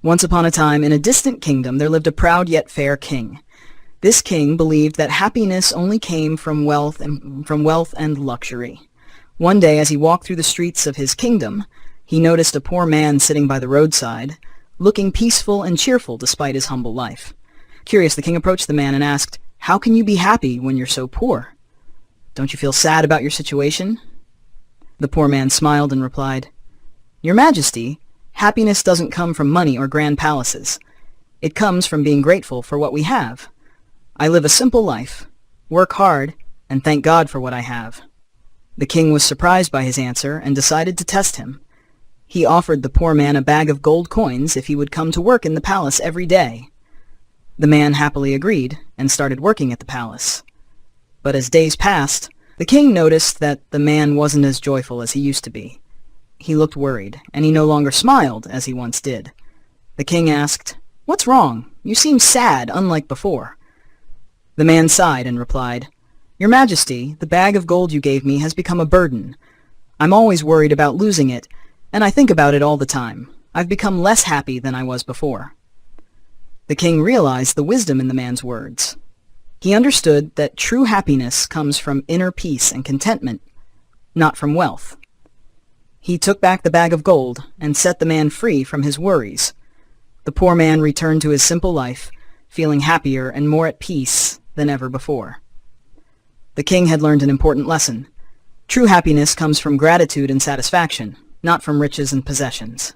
Once upon a time, in a distant kingdom, there lived a proud yet fair king. This king believed that happiness only came from wealth and luxury. One day, as he walked through the streets of his kingdom, he noticed a poor man sitting by the roadside, looking peaceful and cheerful despite his humble life. Curious, the king approached the man and asked, "How can you be happy when you're so poor? Don't you feel sad about your situation?" The poor man smiled and replied, "Your Majesty, happiness doesn't come from money or grand palaces. It comes from being grateful for what we have. I live a simple life, work hard, and thank God for what I have." The king was surprised by his answer and decided to test him. He offered the poor man a bag of gold coins if he would come to work in the palace every day. The man happily agreed and started working at the palace. But as days passed, the king noticed that the man wasn't as joyful as he used to be. He looked worried, and he no longer smiled as he once did. The king asked, "What's wrong? You seem sad, unlike before." The man sighed and replied, "Your Majesty, the bag of gold you gave me has become a burden. I'm always worried about losing it, and I think about it all the time. I've become less happy than I was before." The king realized the wisdom in the man's words. He understood that true happiness comes from inner peace and contentment, not from wealth. He took back the bag of gold and set the man free from his worries. The poor man returned to his simple life, feeling happier and more at peace than ever before. The king had learned an important lesson. True happiness comes from gratitude and satisfaction, not from riches and possessions.